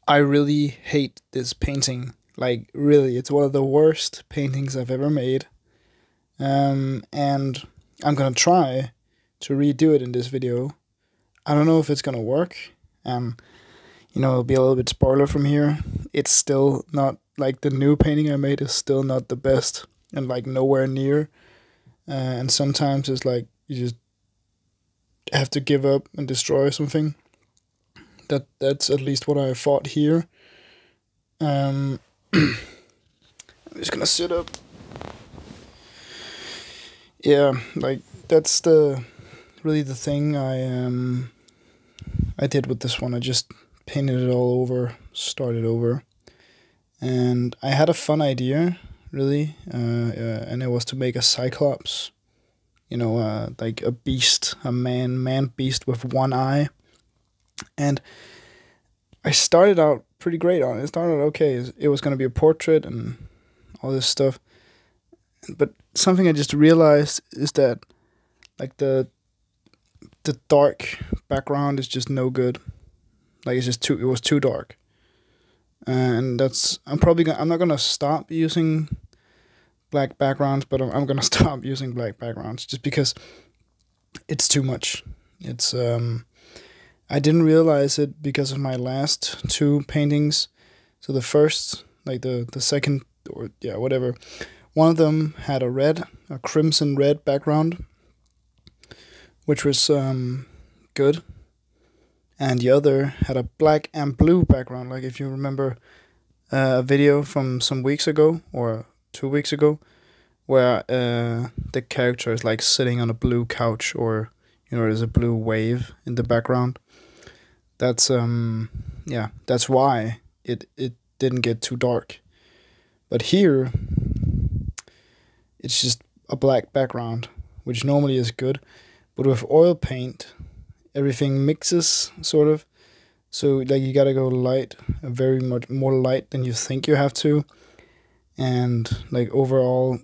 I really hate this painting. Like, really, it's one of the worst paintings I've ever made. And I'm gonna try to redo it in this video. I don't know if it's gonna work. Um, it'll be a little bit spoiler from here. It's still not like the new painting I made is still not the best, and like nowhere near. And sometimes it's like you just have to give up and destroy something. That's at least what I thought here. I'm just gonna sit up. Yeah, like that's the really the thing I did with this one. I just painted it all over, started over, and I had a fun idea, really, and it was to make a cyclops. Like a beast, a man beast with one eye, and I started out pretty great on it. It started out okay. It was gonna be a portrait and all this stuff, but something I just realized is that like the dark background is just no good. Like it was too dark, and I'm not gonna stop using black backgrounds, but I'm gonna stop using black backgrounds just because it's too much. It's I didn't realize it because of my last two paintings. So the first, like the second, or yeah, whatever. One of them had a crimson red background, which was good, and the other had a black and blue background. Like if you remember a video from some weeks ago or 2 weeks ago, where the character is like sitting on a blue couch, or there's a blue wave in the background. That's yeah, that's why it didn't get too dark. But here it's just a black background, which normally is good, but with oil paint everything mixes sort of. So like you gotta go light, very much more light than you think you have to, and like overall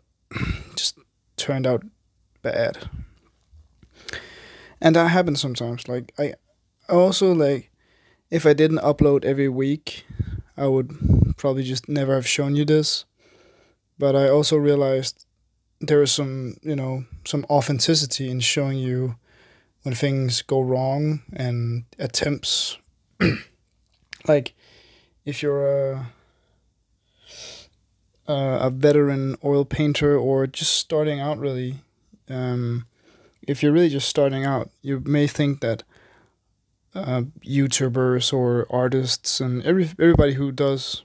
just turned out bad. And that happens sometimes. Like I also, like, if I didn't upload every week, I would probably just never have shown you this. But I also realized there is some authenticity in showing you when things go wrong and attempts. Like if you're a veteran oil painter or just starting out, really, if you're really just starting out, you may think that YouTubers or artists and everybody who does,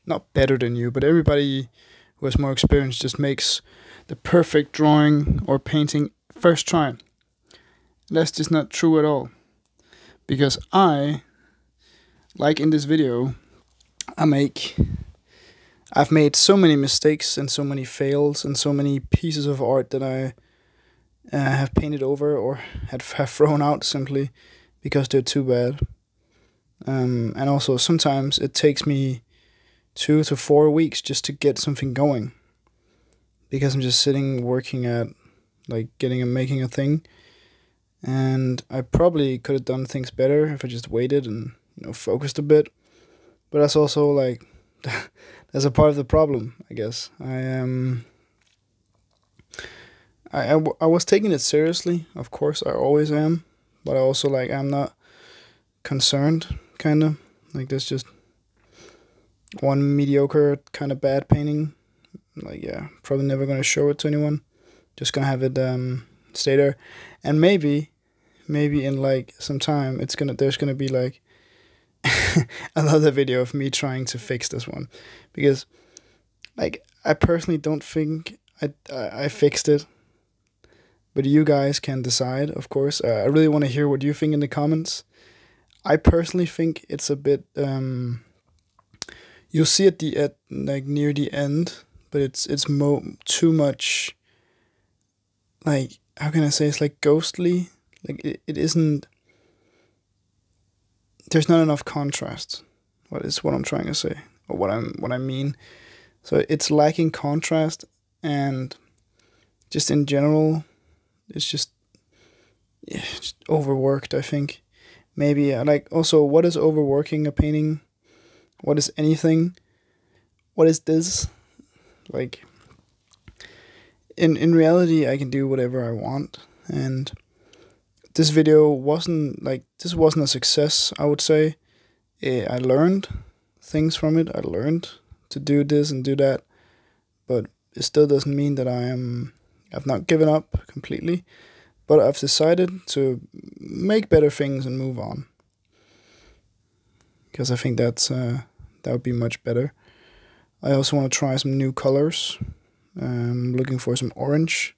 not better than you, but everybody who has more experience just makes the perfect drawing or painting first try. That's just not true at all. Because like in this video, I've made so many mistakes and so many fails and so many pieces of art that I have painted over or have thrown out simply because they're too bad. And also sometimes it takes me 2 to 4 weeks just to get something going, because I'm just sitting working at like getting and making a thing. And I probably could have done things better if I just waited and focused a bit. But that's also like that's a part of the problem, I guess. I was taking it seriously, of course I always am, but I also like I'm not concerned, kind of like there's just one mediocre kind of bad painting. Like yeah, probably never gonna show it to anyone. Just gonna have it stay there, and maybe in like some time there's gonna be like another video of me trying to fix this one, because like I personally don't think I fixed it, but you guys can decide, of course. I really want to hear what you think in the comments. I personally think it's a bit you'll see at like near the end, but it's too much, like, how can I say, it's like ghostly. Like it isn't, there's not enough contrast. What I'm trying to say, or what I mean. So it's lacking contrast, and just in general, it's just, yeah, just overworked, I think. Maybe like also, what is overworking a painting? What is anything? What is this? Like, in reality, I can do whatever I want, and this video wasn't a success, I would say. I learned things from it. I learned to do this and do that, but it still doesn't mean that I've not given up completely, but I've decided to make better things and move on, because I think that would be much better. I also want to try some new colors. I'm looking for some orange,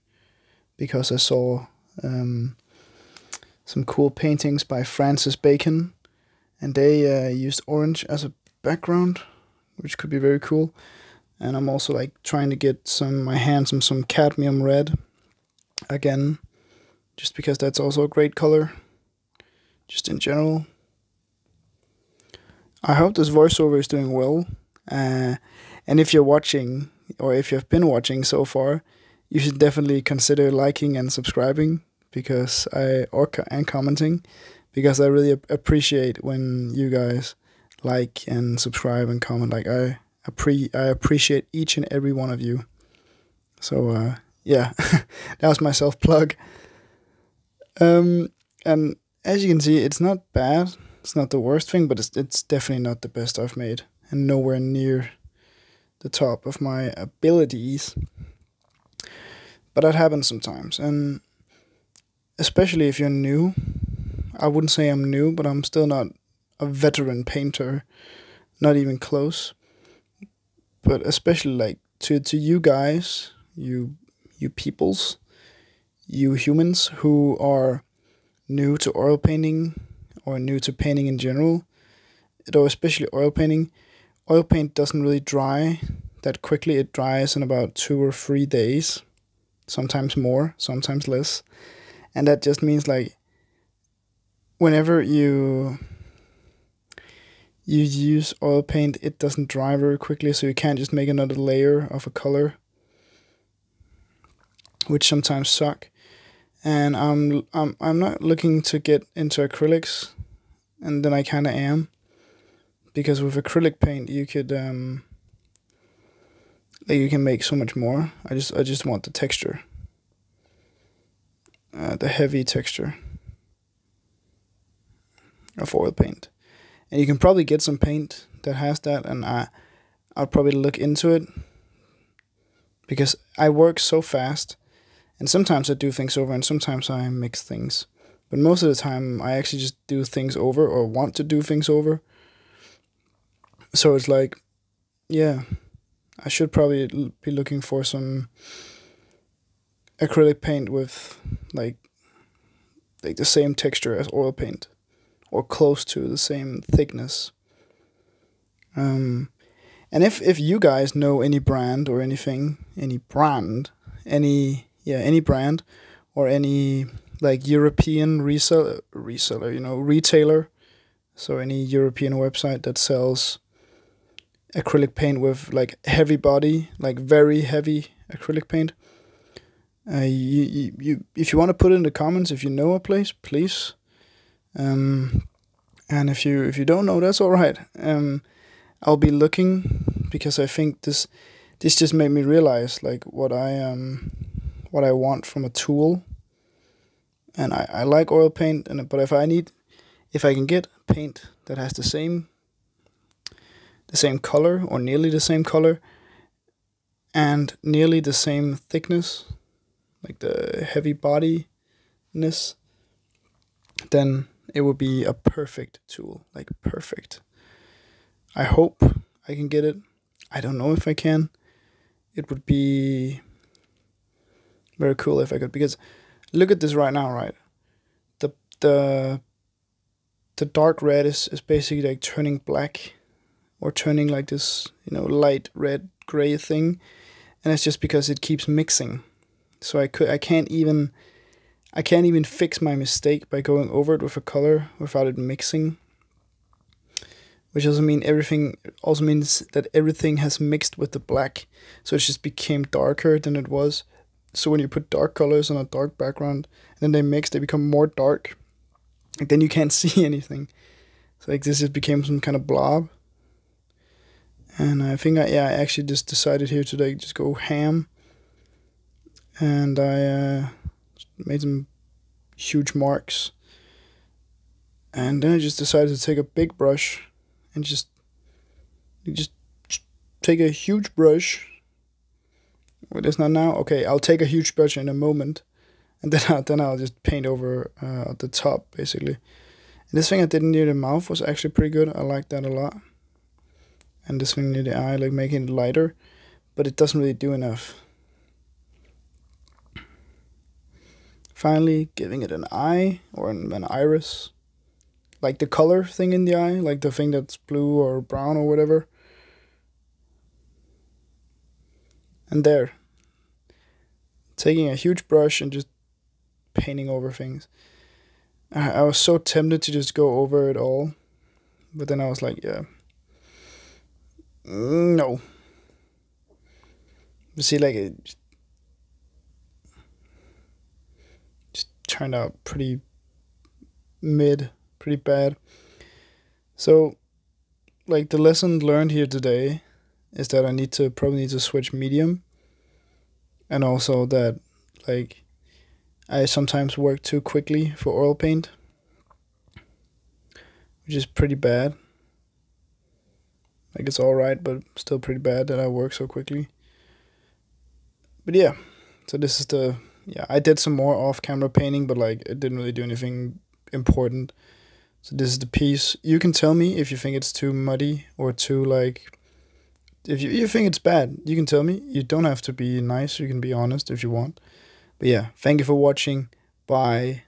because I saw some cool paintings by Francis Bacon, and they used orange as a background, which could be very cool. And I'm also like trying to get my hands on some cadmium red again, just because that's also a great color, just in general. I hope this voiceover is doing well, and if you're watching, or if you've been watching so far, you should definitely consider liking and subscribing, and commenting, because I really appreciate when you guys like and subscribe and comment. Like, I appreciate each and every one of you. So yeah, that was my self-plug. And as you can see, it's not bad. It's not the worst thing, but it's definitely not the best I've made, and nowhere near the top of my abilities. But that happens sometimes, and especially if you're new. I wouldn't say I'm new, but I'm still not a veteran painter, not even close. But especially like to you guys, you peoples, you humans who are new to oil painting, or new to painting in general, or especially oil painting. Oil paint doesn't really dry that quickly. It dries in about 2 or 3 days, sometimes more, sometimes less. And that just means like whenever you use oil paint, it doesn't dry very quickly, so you can't just make another layer of a color, which sometimes suck. And I'm not looking to get into acrylics, and then I kind of am, because with acrylic paint you could you can make so much more. I just want the texture, the heavy texture of oil paint. And you can probably get some paint that has that, and I'll probably look into it, because I work so fast, and sometimes I do things over and sometimes I mix things. But most of the time I actually just do things over, or want to do things over. So it's like, yeah, I should probably be looking for some acrylic paint with like the same texture as oil paint, or close to the same thickness. And if you guys know any brand or anything, any brand, or any like European reseller, you know, retailer, so any European website that sells acrylic paint with like heavy body, like very heavy acrylic paint, if you want to put it in the comments, if you know a place, please. And if you don't know, that's all right. I'll be looking, because I think this just made me realize like what I want from a tool. And I like oil paint, but if I can get paint that has the same color, or nearly the same color, and nearly the same thickness, like the heavy bodiness, then it would be a perfect tool, like perfect. I hope I can get it. I don't know if I can. It would be very cool if I could, because look at this right now, right? The dark red is basically like turning black, or turning like this, you know, light red gray thing, and it's just because it keeps mixing. So I can't even fix my mistake by going over it with a color without it mixing. Which also means that everything has mixed with the black, so it just became darker than it was. So when you put dark colors on a dark background, and then they mix, they become more dark. Like, then you can't see anything. So like this just became some kind of blob. And I think I actually just decided here today just go ham, and I made some huge marks, and then I just decided to take a big brush and just take a huge brush. Wait, it's not now. Okay, I'll take a huge brush in a moment, and then I'll just paint over the top basically. And this thing I did near the mouth was actually pretty good. I like that a lot. And this thing near the eye, like making it lighter, but it doesn't really do enough. Finally, giving it an eye or an iris, like the color thing in the eye, like the thing that's blue or brown or whatever. And there, taking a huge brush and just painting over things. I was so tempted to just go over it all, but then I was like, yeah, no. You see, like it just turned out pretty bad. So, like, the lesson learned here today is that I probably need to switch medium, and also that, like, I sometimes work too quickly for oil paint, which is pretty bad. Like, it's alright, but still pretty bad that I work so quickly. But yeah, so this is I did some more off-camera painting, but like, it didn't really do anything important. So this is the piece. You can tell me if you think it's too muddy or too, like, if you think it's bad, you can tell me. You don't have to be nice, you can be honest if you want. But yeah, thank you for watching. Bye.